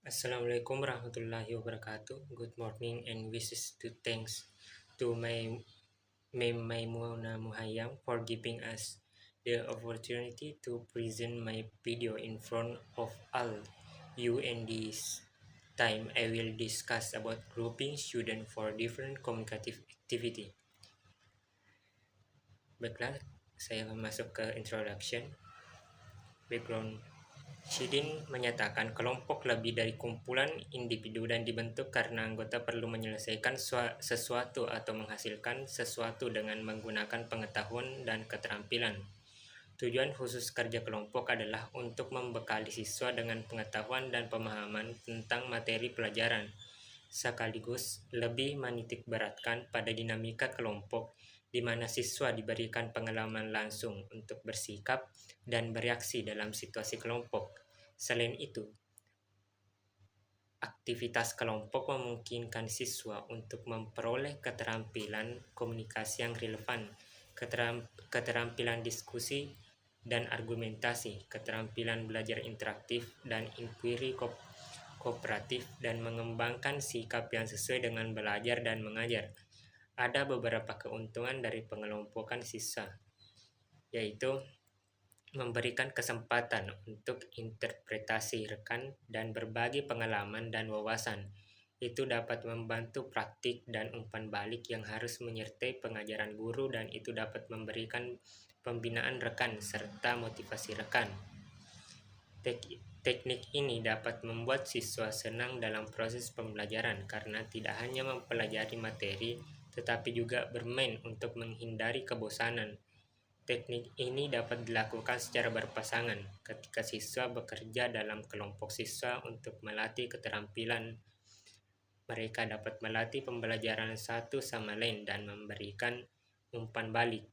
Assalamualaikum warahmatullahi wabarakatuh. Good morning and wishes to thanks to Maimuna Muhayyam for giving us the opportunity to present my video in front of all you, and this time I will discuss about grouping students for different communicative activity. Baiklah, saya akan masuk ke introduction. Background. Shidin menyatakan kelompok lebih dari kumpulan individu dan dibentuk karena anggota perlu menyelesaikan sesuatu atau menghasilkan sesuatu dengan menggunakan pengetahuan dan keterampilan. Tujuan khusus kerja kelompok adalah untuk membekali siswa dengan pengetahuan dan pemahaman tentang materi pelajaran, sekaligus lebih menitik beratkan pada dinamika kelompok di mana siswa diberikan pengalaman langsung untuk bersikap dan bereaksi dalam situasi kelompok. Selain itu, aktivitas kelompok memungkinkan siswa untuk memperoleh keterampilan komunikasi yang relevan, keterampilan diskusi dan argumentasi, keterampilan belajar interaktif dan inquiry kooperatif, dan mengembangkan sikap yang sesuai dengan belajar dan mengajar. Ada beberapa keuntungan dari pengelompokan siswa, yaitu memberikan kesempatan untuk interpretasi rekan dan berbagi pengalaman dan wawasan. Itu dapat membantu praktik dan umpan balik yang harus menyertai pengajaran guru, dan itu dapat memberikan pembinaan rekan serta motivasi rekan. Teknik ini dapat membuat siswa senang dalam proses pembelajaran karena tidak hanya mempelajari materi, tetapi juga bermain untuk menghindari kebosanan. Teknik ini dapat dilakukan secara berpasangan ketika siswa bekerja dalam kelompok siswa untuk melatih keterampilan. Mereka dapat melatih pembelajaran satu sama lain dan memberikan umpan balik.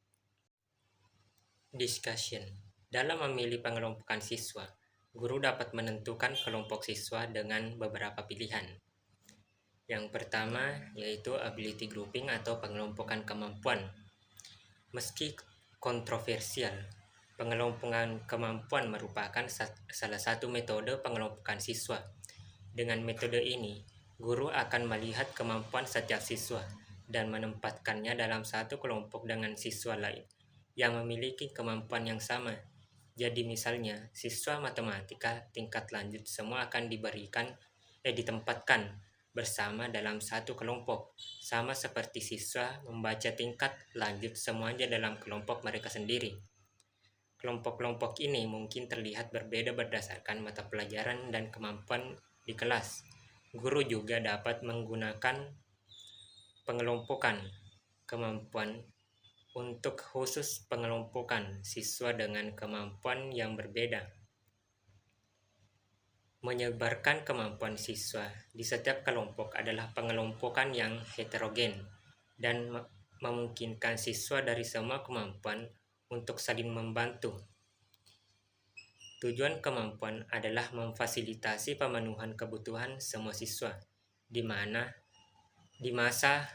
Discussion. Dalam memilih pengelompokan siswa, guru dapat menentukan kelompok siswa dengan beberapa pilihan. Yang pertama yaitu ability grouping atau pengelompokan kemampuan. Meski kontroversial, pengelompokan kemampuan merupakan salah satu metode pengelompokan siswa. Dengan metode ini, guru akan melihat kemampuan setiap siswa dan menempatkannya dalam satu kelompok dengan siswa lain yang memiliki kemampuan yang sama. Jadi misalnya, siswa matematika tingkat lanjut semua akan ditempatkan bersama dalam satu kelompok, sama seperti siswa membaca tingkat lanjut semuanya dalam kelompok mereka sendiri. Kelompok-kelompok ini mungkin terlihat berbeda berdasarkan mata pelajaran dan kemampuan di kelas. Guru juga dapat menggunakan pengelompokan kemampuan untuk khusus pengelompokan siswa dengan kemampuan yang berbeda. Menyebarkan kemampuan siswa di setiap kelompok adalah pengelompokan yang heterogen dan memungkinkan siswa dari semua kemampuan untuk saling membantu. Tujuan kemampuan adalah memfasilitasi pemenuhan kebutuhan semua siswa, di mana di masa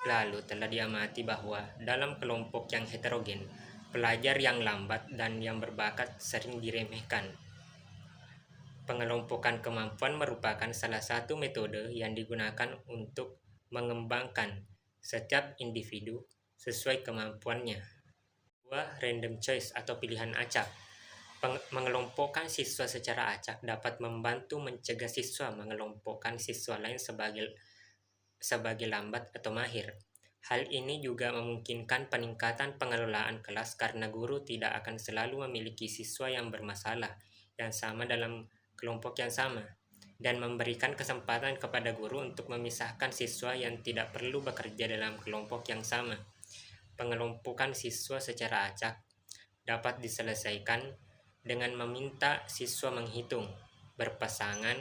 lalu telah diamati bahwa dalam kelompok yang heterogen, pelajar yang lambat dan yang berbakat sering diremehkan. Pengelompokan kemampuan merupakan salah satu metode yang digunakan untuk mengembangkan setiap individu sesuai kemampuannya. Random choice atau pilihan acak. Mengelompokkan siswa secara acak dapat membantu mencegah siswa mengelompokkan siswa lain sebagai lambat atau mahir. Hal ini juga memungkinkan peningkatan pengelolaan kelas karena guru tidak akan selalu memiliki siswa yang bermasalah yang sama dalam kelompok yang sama, dan memberikan kesempatan kepada guru untuk memisahkan siswa yang tidak perlu bekerja dalam kelompok yang sama. Pengelompokan siswa secara acak dapat diselesaikan dengan meminta siswa menghitung, berpasangan,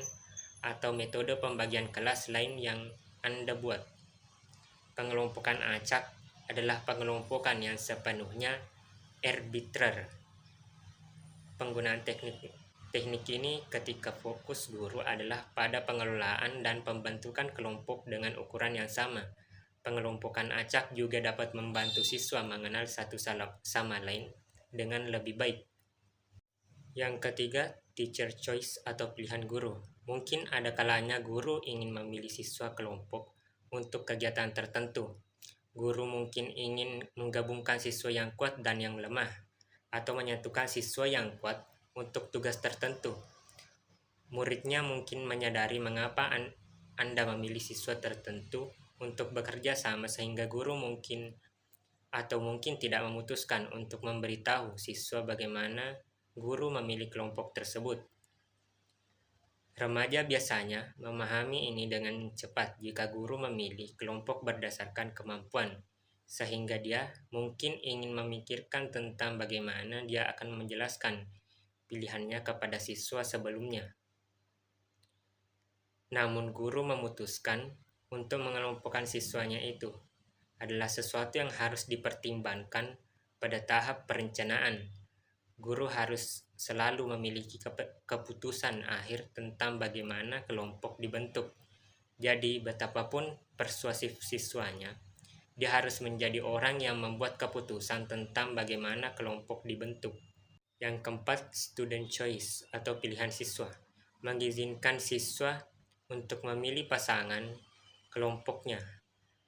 atau metode pembagian kelas lain yang Anda buat. Pengelompokan acak adalah pengelompokan yang sepenuhnya arbitrer. Penggunaan teknik ini ketika fokus guru adalah pada pengelolaan dan pembentukan kelompok dengan ukuran yang sama. Pengelompokan acak juga dapat membantu siswa mengenal satu sama lain dengan lebih baik. Yang ketiga, teacher choice atau pilihan guru. Mungkin ada kalanya guru ingin memilih siswa kelompok untuk kegiatan tertentu. Guru mungkin ingin menggabungkan siswa yang kuat dan yang lemah, atau menyatukan siswa yang kuat untuk tugas tertentu. Muridnya mungkin menyadari mengapa Anda memilih siswa tertentu untuk bekerja sama, sehingga guru mungkin tidak memutuskan untuk memberitahu siswa bagaimana guru memilih kelompok tersebut. Remaja biasanya memahami ini dengan cepat jika guru memilih kelompok berdasarkan kemampuan, sehingga dia mungkin ingin memikirkan tentang bagaimana dia akan menjelaskan pilihannya kepada siswa sebelumnya. Namun guru memutuskan untuk mengelompokkan siswanya itu adalah sesuatu yang harus dipertimbangkan pada tahap perencanaan. Guru harus selalu memiliki keputusan akhir tentang bagaimana kelompok dibentuk. Jadi, betapapun persuasif siswanya, dia harus menjadi orang yang membuat keputusan tentang bagaimana kelompok dibentuk. Yang keempat, student choice atau pilihan siswa. Mengizinkan siswa untuk memilih pasangan kelompoknya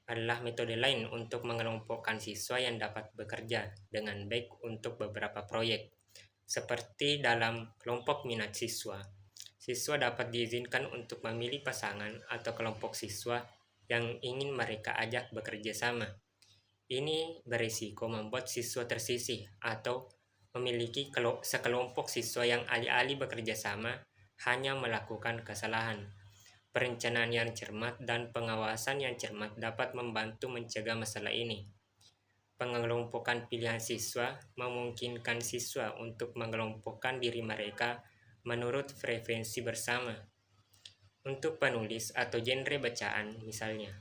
adalah metode lain untuk mengelompokkan siswa yang dapat bekerja dengan baik untuk beberapa proyek. Seperti dalam kelompok minat siswa, siswa dapat diizinkan untuk memilih pasangan atau kelompok siswa yang ingin mereka ajak bekerja sama. Ini berisiko membuat siswa tersisih atau memiliki sekelompok siswa yang alih-alih bekerja sama hanya melakukan kesalahan. Perencanaan yang cermat dan pengawasan yang cermat dapat membantu mencegah masalah ini. Pengelompokan pilihan siswa memungkinkan siswa untuk mengelompokkan diri mereka menurut preferensi bersama. Untuk penulis atau genre bacaan misalnya,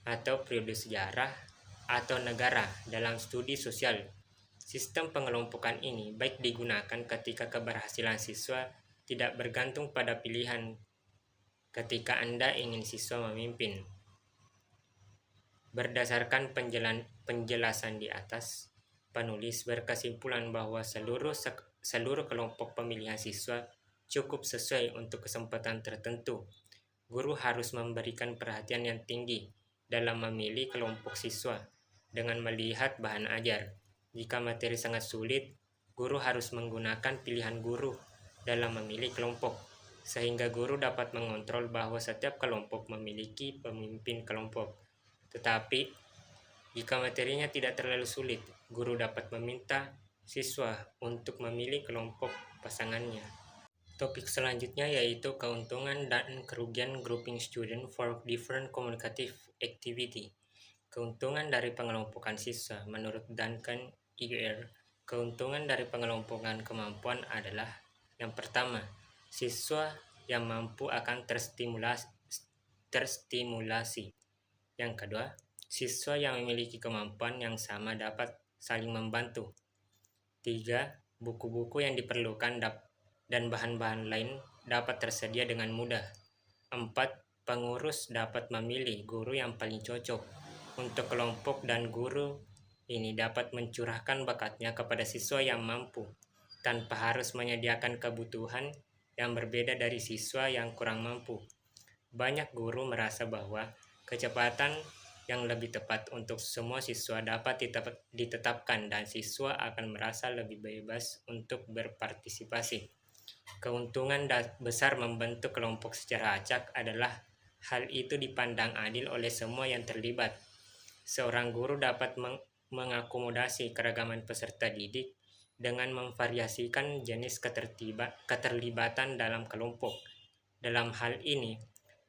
atau periode sejarah atau negara dalam studi sosial, sistem pengelompokan ini baik digunakan ketika keberhasilan siswa tidak bergantung pada pilihan ketika Anda ingin siswa memimpin. Berdasarkan penjelasan di atas, penulis berkesimpulan bahwa seluruh kelompok pemilihan siswa cukup sesuai untuk kesempatan tertentu. Guru harus memberikan perhatian yang tinggi dalam memilih kelompok siswa dengan melihat bahan ajar. Jika materi sangat sulit, guru harus menggunakan pilihan guru dalam memilih kelompok, sehingga guru dapat mengontrol bahwa setiap kelompok memiliki pemimpin kelompok. Tetapi, jika materinya tidak terlalu sulit, guru dapat meminta siswa untuk memilih kelompok pasangannya. Topik selanjutnya yaitu keuntungan dan kerugian grouping student for different communicative activity. Keuntungan dari pengelompokan siswa. Menurut Duncan E.R., keuntungan dari pengelompokan kemampuan adalah: yang pertama, siswa yang mampu akan terstimulasi. Yang kedua, siswa yang memiliki kemampuan yang sama dapat saling membantu. 3. Buku-buku yang diperlukan dan bahan-bahan lain dapat tersedia dengan mudah. 4. Pengurus dapat memilih guru yang paling cocok untuk kelompok dan guru ini dapat mencurahkan bakatnya kepada siswa yang mampu tanpa harus menyediakan kebutuhan yang berbeda dari siswa yang kurang mampu. Banyak guru merasa bahwa kecepatan yang lebih tepat untuk semua siswa dapat ditetapkan dan siswa akan merasa lebih bebas untuk berpartisipasi. Keuntungan besar membentuk kelompok secara acak adalah hal itu dipandang adil oleh semua yang terlibat. Seorang guru dapat mengakomodasi keragaman peserta didik dengan memvariasikan jenis keterlibatan dalam kelompok. Dalam hal ini,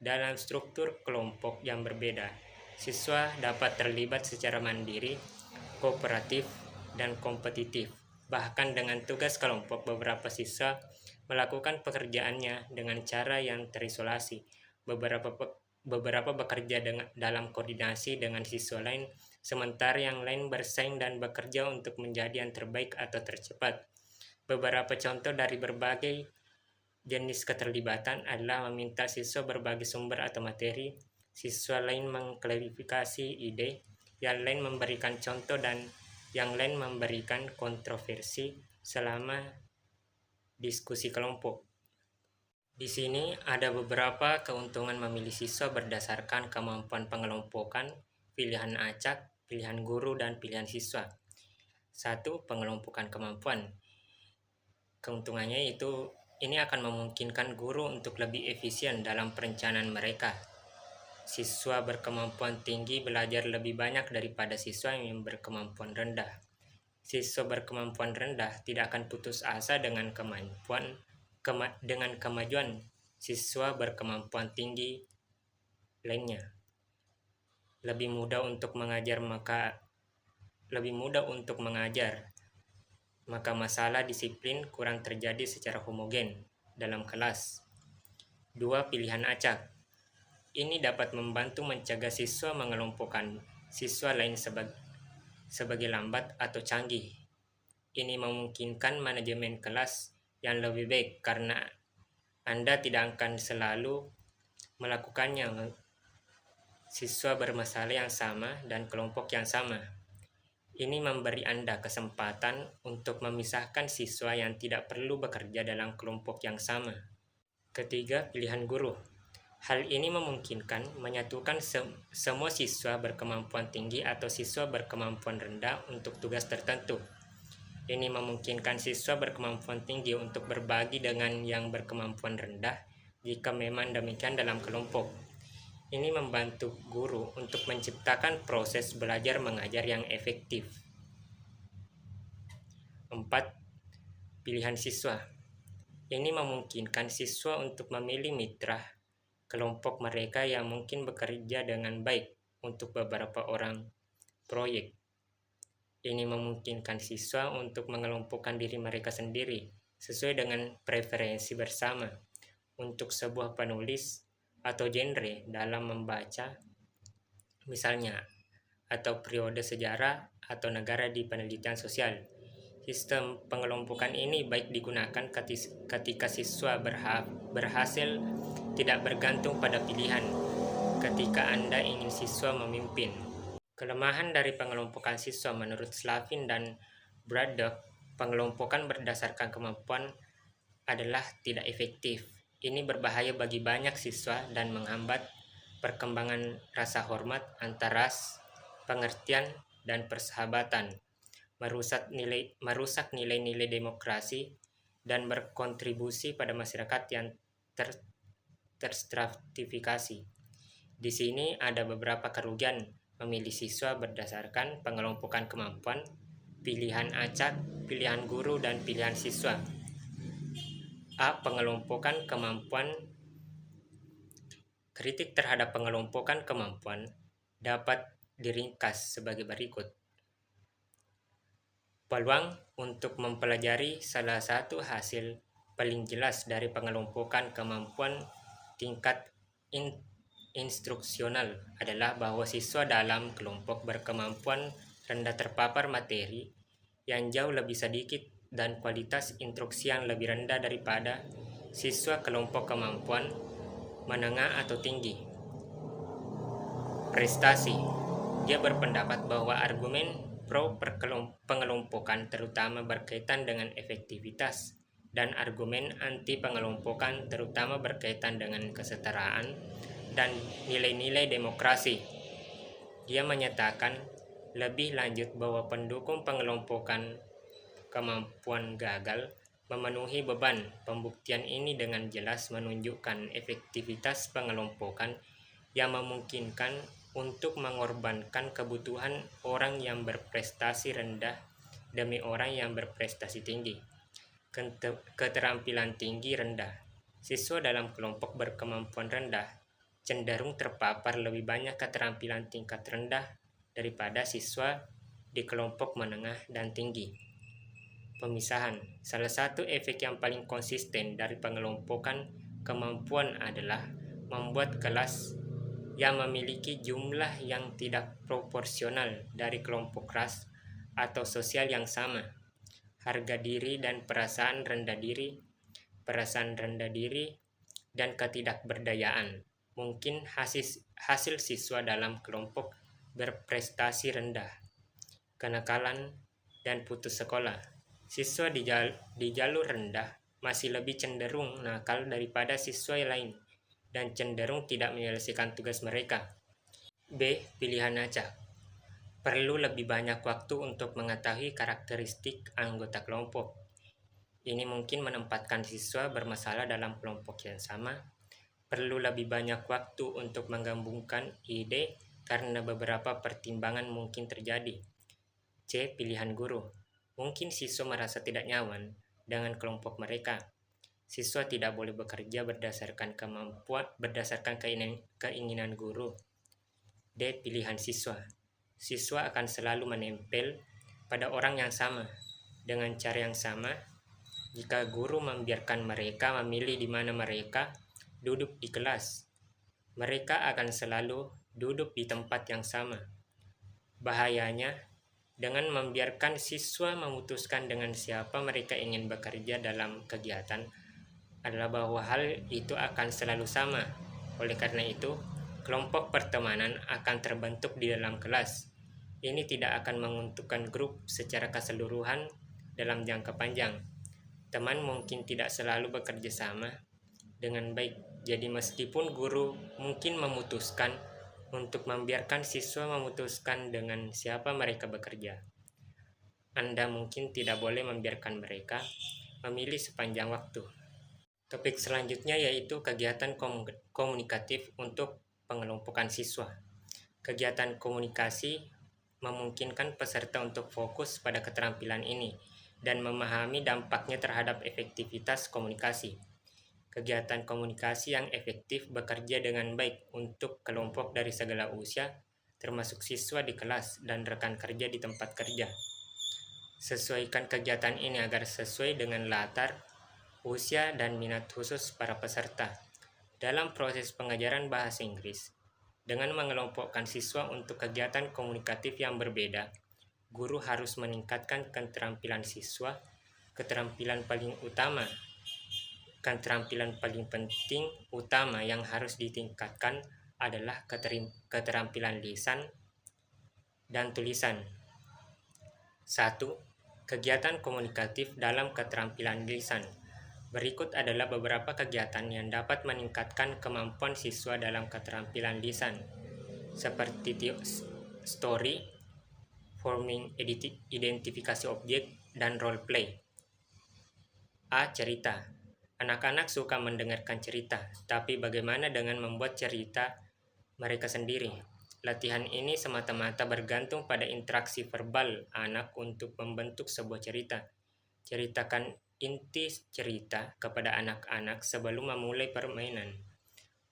dalam struktur kelompok yang berbeda, siswa dapat terlibat secara mandiri, kooperatif, dan kompetitif. Bahkan dengan tugas kelompok, beberapa siswa melakukan pekerjaannya dengan cara yang terisolasi. Beberapa bekerja dalam koordinasi dengan siswa lain, sementara yang lain bersaing dan bekerja untuk menjadi yang terbaik atau tercepat. Beberapa contoh dari berbagai jenis keterlibatan adalah meminta siswa berbagi sumber atau materi, siswa lain mengklarifikasi ide, yang lain memberikan contoh, dan yang lain memberikan kontroversi selama diskusi kelompok. Di sini ada beberapa keuntungan memilih siswa berdasarkan kemampuan pengelompokan, pilihan acak, pilihan guru, dan pilihan siswa. 1. Pengelompokan kemampuan. Keuntungannya itu ini akan memungkinkan guru untuk lebih efisien dalam perencanaan mereka. Siswa berkemampuan tinggi belajar lebih banyak daripada siswa yang berkemampuan rendah. Siswa berkemampuan rendah tidak akan putus asa dengan kemajuan siswa berkemampuan tinggi lainnya. Lebih mudah untuk mengajar, maka masalah disiplin kurang terjadi secara homogen dalam kelas. 2. Pilihan acak. Ini dapat membantu mencegah siswa mengelompokkan siswa lain sebagai lambat atau canggih. Ini memungkinkan manajemen kelas yang lebih baik karena Anda tidak akan selalu melakukannya. Siswa bermasalah yang sama dan kelompok yang sama. Ini memberi Anda kesempatan untuk memisahkan siswa yang tidak perlu bekerja dalam kelompok yang sama. Ketiga, pilihan guru. Hal ini memungkinkan menyatukan semua siswa berkemampuan tinggi atau siswa berkemampuan rendah untuk tugas tertentu. Ini memungkinkan siswa berkemampuan tinggi untuk berbagi dengan yang berkemampuan rendah jika memang demikian dalam kelompok. Ini membantu guru untuk menciptakan proses belajar mengajar yang efektif. 4. Pilihan siswa. Ini memungkinkan siswa untuk memilih mitra kelompok mereka yang mungkin bekerja dengan baik untuk beberapa orang proyek. Ini memungkinkan siswa untuk mengelompokkan diri mereka sendiri sesuai dengan preferensi bersama untuk sebuah penulis atau genre dalam membaca, misalnya, atau periode sejarah atau negara di penelitian sosial. Sistem pengelompokan ini baik digunakan ketika siswa berhasil tidak bergantung pada pilihan ketika Anda ingin siswa memimpin. Kelemahan dari pengelompokan siswa menurut Slavin dan Braddock, pengelompokan berdasarkan kemampuan adalah tidak efektif. Ini berbahaya bagi banyak siswa dan menghambat perkembangan rasa hormat antar ras, pengertian, dan persahabatan, merusak nilai-nilai demokrasi, dan berkontribusi pada masyarakat yang terstratifikasi. Di sini ada beberapa kerugian memilih siswa berdasarkan pengelompokan kemampuan, pilihan acak, pilihan guru, dan pilihan siswa. A. Pengelompokan kemampuan. Kritik terhadap pengelompokan kemampuan dapat diringkas sebagai berikut. Peluang untuk mempelajari salah satu hasil paling jelas dari pengelompokan kemampuan tingkat instruksional adalah bahwa siswa dalam kelompok berkemampuan rendah terpapar materi yang jauh lebih sedikit dan kualitas instruksi yang lebih rendah daripada siswa kelompok kemampuan menengah atau tinggi. Prestasi. Dia berpendapat bahwa argumen pro pengelompokan terutama berkaitan dengan efektivitas dan argumen anti pengelompokan terutama berkaitan dengan kesetaraan dan nilai-nilai demokrasi. Dia menyatakan lebih lanjut bahwa pendukung pengelompokan kemampuan gagal memenuhi beban pembuktian ini dengan jelas menunjukkan efektivitas pengelompokan yang memungkinkan untuk mengorbankan kebutuhan orang yang berprestasi rendah demi orang yang berprestasi tinggi. Keterampilan tinggi rendah. Siswa dalam kelompok berkemampuan rendah cenderung terpapar lebih banyak keterampilan tingkat rendah daripada siswa di kelompok menengah dan tinggi. Pemisahan. Salah satu efek yang paling konsisten dari pengelompokan kemampuan adalah membuat kelas yang memiliki jumlah yang tidak proporsional dari kelompok ras atau sosial yang sama, harga diri dan perasaan rendah diri, dan ketidakberdayaan. Mungkin hasil siswa dalam kelompok berprestasi rendah, kenakalan, dan putus sekolah. Siswa di jalur rendah masih lebih cenderung nakal daripada siswa lain dan cenderung tidak menyelesaikan tugas mereka. B. Pilihan acak. Perlu lebih banyak waktu untuk mengetahui karakteristik anggota kelompok. Ini mungkin menempatkan siswa bermasalah dalam kelompok yang sama. Perlu lebih banyak waktu untuk menggabungkan ide karena beberapa pertimbangan mungkin terjadi. C. Pilihan guru. Mungkin siswa merasa tidak nyaman dengan kelompok mereka. Siswa tidak boleh bekerja berdasarkan keinginan guru. D. Pilihan siswa. Siswa akan selalu menempel pada orang yang sama dengan cara yang sama. Jika guru membiarkan mereka memilih di mana mereka duduk di kelas, mereka akan selalu duduk di tempat yang sama. Bahayanya, dengan membiarkan siswa memutuskan dengan siapa mereka ingin bekerja dalam kegiatan, adalah bahwa hal itu akan selalu sama. Oleh karena itu, kelompok pertemanan akan terbentuk di dalam kelas. Ini tidak akan menguntungkan grup secara keseluruhan dalam jangka panjang. Teman mungkin tidak selalu bekerja sama dengan baik. Jadi meskipun guru mungkin memutuskan untuk membiarkan siswa memutuskan dengan siapa mereka bekerja, Anda mungkin tidak boleh membiarkan mereka memilih sepanjang waktu. Topik selanjutnya yaitu kegiatan komunikatif untuk pengelompokan siswa. Kegiatan komunikasi memungkinkan peserta untuk fokus pada keterampilan ini dan memahami dampaknya terhadap efektivitas komunikasi. Kegiatan komunikasi yang efektif bekerja dengan baik untuk kelompok dari segala usia, termasuk siswa di kelas dan rekan kerja di tempat kerja. Sesuaikan kegiatan ini agar sesuai dengan latar, usia, dan minat khusus para peserta. Dalam proses pengajaran bahasa Inggris, dengan mengelompokkan siswa untuk kegiatan komunikatif yang berbeda, guru harus meningkatkan keterampilan siswa. Keterampilan paling penting utama yang harus ditingkatkan adalah keterampilan lisan dan tulisan. 1. Kegiatan komunikatif dalam keterampilan lisan. Berikut adalah beberapa kegiatan yang dapat meningkatkan kemampuan siswa dalam keterampilan lisan, seperti story, forming identifikasi objek, dan role play. A. Cerita. Anak-anak suka mendengarkan cerita, tapi bagaimana dengan membuat cerita mereka sendiri? Latihan ini semata-mata bergantung pada interaksi verbal anak untuk membentuk sebuah cerita. Ceritakan inti cerita kepada anak-anak sebelum memulai permainan.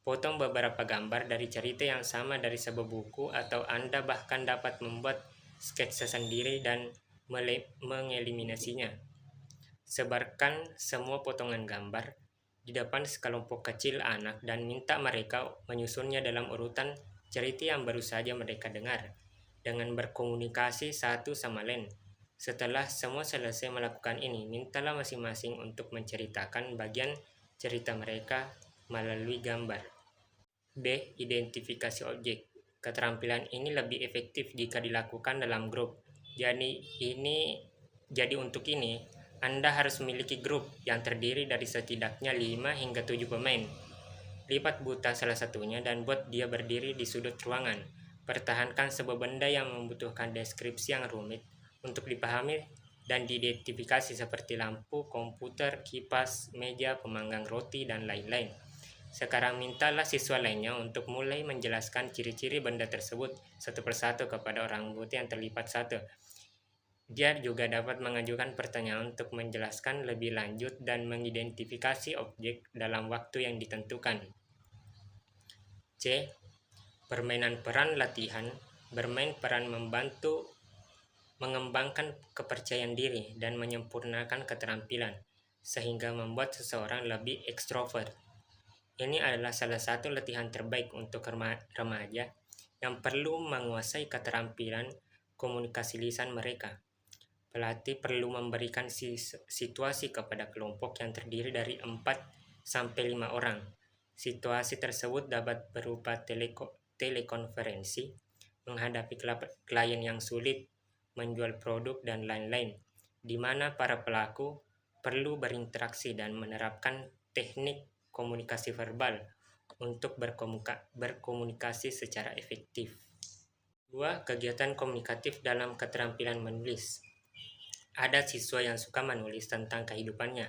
Potong beberapa gambar dari cerita yang sama dari sebuah buku, atau Anda bahkan dapat membuat sketsa sendiri dan mengeliminasinya. Sebarkan semua potongan gambar di depan sekelompok kecil anak dan minta mereka menyusunnya dalam urutan cerita yang baru saja mereka dengar, dengan berkomunikasi satu sama lain. Setelah semua selesai melakukan ini, mintalah masing-masing untuk menceritakan bagian cerita mereka melalui gambar. B. Identifikasi objek. Keterampilan ini lebih efektif jika dilakukan dalam grup. Jadi untuk ini, Anda harus memiliki grup yang terdiri dari setidaknya 5 hingga 7 pemain. Lipat buta salah satunya dan buat dia berdiri di sudut ruangan. Pertahankan sebuah benda yang membutuhkan deskripsi yang rumit untuk dipahami dan diidentifikasi, seperti lampu, komputer, kipas, meja, pemanggang roti, dan lain-lain. Sekarang mintalah siswa lainnya untuk mulai menjelaskan ciri-ciri benda tersebut satu persatu kepada orang putih yang terlibat satu. Dia juga dapat mengajukan pertanyaan untuk menjelaskan lebih lanjut dan mengidentifikasi objek dalam waktu yang ditentukan. C. Permainan peran latihan. Bermain peran membantu mengembangkan kepercayaan diri dan menyempurnakan keterampilan, sehingga membuat seseorang lebih ekstrovert. Ini adalah salah satu latihan terbaik untuk remaja yang perlu menguasai keterampilan komunikasi lisan mereka. Pelatih perlu memberikan situasi kepada kelompok yang terdiri dari 4-5 orang. Situasi tersebut dapat berupa telekonferensi, menghadapi klien yang sulit, menjual produk, dan lain-lain, di mana para pelaku perlu berinteraksi dan menerapkan teknik komunikasi verbal untuk berkomunikasi secara efektif. 2. Kegiatan komunikatif dalam keterampilan menulis. Ada siswa yang suka menulis tentang kehidupannya,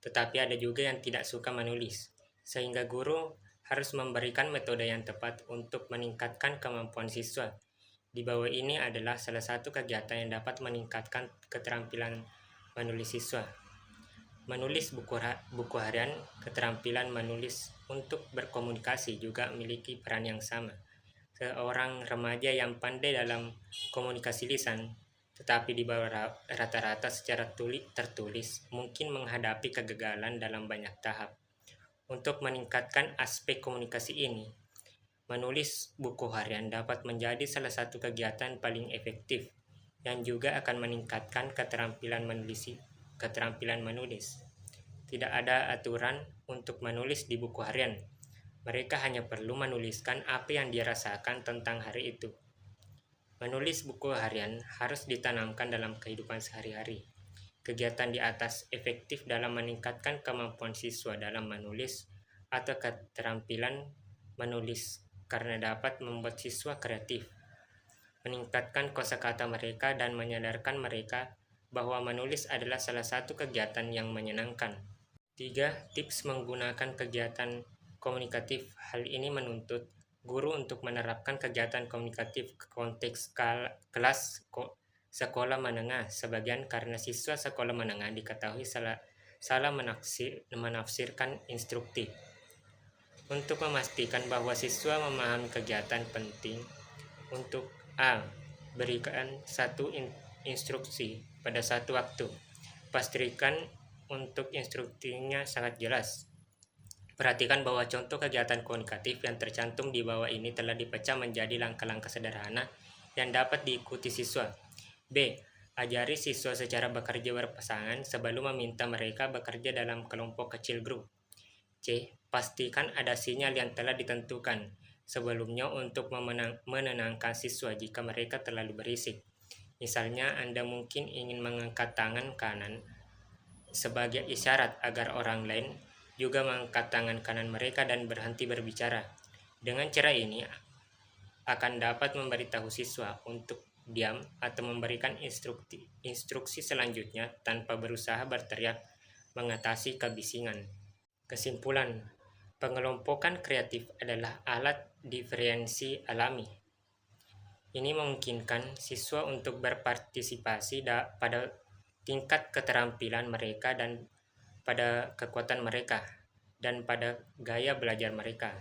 tetapi ada juga yang tidak suka menulis, sehingga guru harus memberikan metode yang tepat untuk meningkatkan kemampuan siswa. Di bawah ini adalah salah satu kegiatan yang dapat meningkatkan keterampilan menulis siswa. Menulis buku harian. Keterampilan menulis untuk berkomunikasi juga memiliki peran yang sama. Seorang remaja yang pandai dalam komunikasi lisan, tetapi di bawah rata-rata secara tertulis, mungkin menghadapi kegagalan dalam banyak tahap. Untuk meningkatkan aspek komunikasi ini, menulis buku harian dapat menjadi salah satu kegiatan paling efektif yang juga akan meningkatkan keterampilan menulis. Tidak ada aturan untuk menulis di buku harian. Mereka hanya perlu menuliskan apa yang dirasakan tentang hari itu. Menulis buku harian harus ditanamkan dalam kehidupan sehari-hari. Kegiatan di atas efektif dalam meningkatkan kemampuan siswa dalam menulis atau keterampilan menulis karena dapat membuat siswa kreatif, meningkatkan kosakata mereka dan menyadarkan mereka bahwa menulis adalah salah satu kegiatan yang menyenangkan. 3. Tips menggunakan kegiatan komunikatif. Hal ini menuntut guru untuk menerapkan kegiatan komunikatif ke konteks kelas sekolah menengah. Sebagian karena siswa sekolah menengah diketahui salah menafsirkan instruktif. Untuk memastikan bahwa siswa memahami kegiatan penting untuk A. Berikan satu instruksi pada satu waktu. Pastikan untuk instruksinya sangat jelas. Perhatikan bahwa contoh kegiatan komunikatif yang tercantum di bawah ini telah dipecah menjadi langkah-langkah sederhana yang dapat diikuti siswa. B. Ajari siswa secara bekerja berpasangan sebelum meminta mereka bekerja dalam kelompok kecil grup. C. Pastikan ada sinyal yang telah ditentukan sebelumnya untuk menenangkan siswa jika mereka terlalu berisik. Misalnya, Anda mungkin ingin mengangkat tangan kanan sebagai isyarat agar orang lain juga mengangkat tangan kanan mereka dan berhenti berbicara. Dengan cara ini akan dapat memberitahu siswa untuk diam atau memberikan instruksi selanjutnya tanpa berusaha berteriak mengatasi kebisingan. Kesimpulan, pengelompokan kreatif adalah alat diferensi alami. Ini memungkinkan siswa untuk berpartisipasi pada tingkat keterampilan mereka dan pada kekuatan mereka dan pada gaya belajar mereka.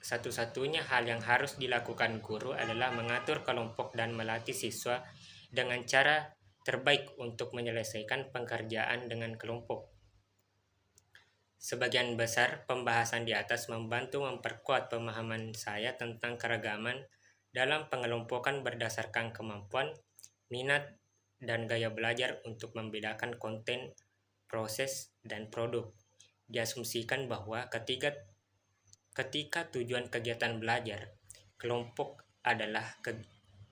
Satu-satunya hal yang harus dilakukan guru adalah mengatur kelompok dan melatih siswa dengan cara terbaik untuk menyelesaikan pekerjaan dengan kelompok. Sebagian besar pembahasan di atas membantu memperkuat pemahaman saya tentang keragaman dalam pengelompokan berdasarkan kemampuan, minat, dan gaya belajar untuk membedakan konten, proses, dan produk. Diasumsikan bahwa ketika tujuan kegiatan belajar kelompok adalah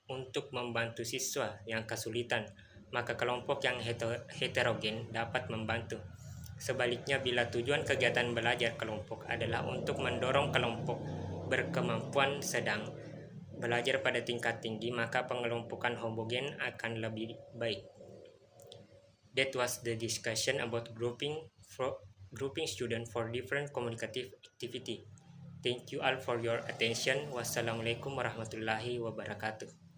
untuk membantu siswa yang kesulitan, maka kelompok yang heterogen dapat membantu. Sebaliknya, bila tujuan kegiatan belajar kelompok adalah untuk mendorong kelompok berkemampuan sedang belajar pada tingkat tinggi, maka pengelompokan homogen akan lebih baik. That was the discussion about grouping students for different communicative activity. Thank you all for your attention. Wassalamualaikum warahmatullahi wabarakatuh.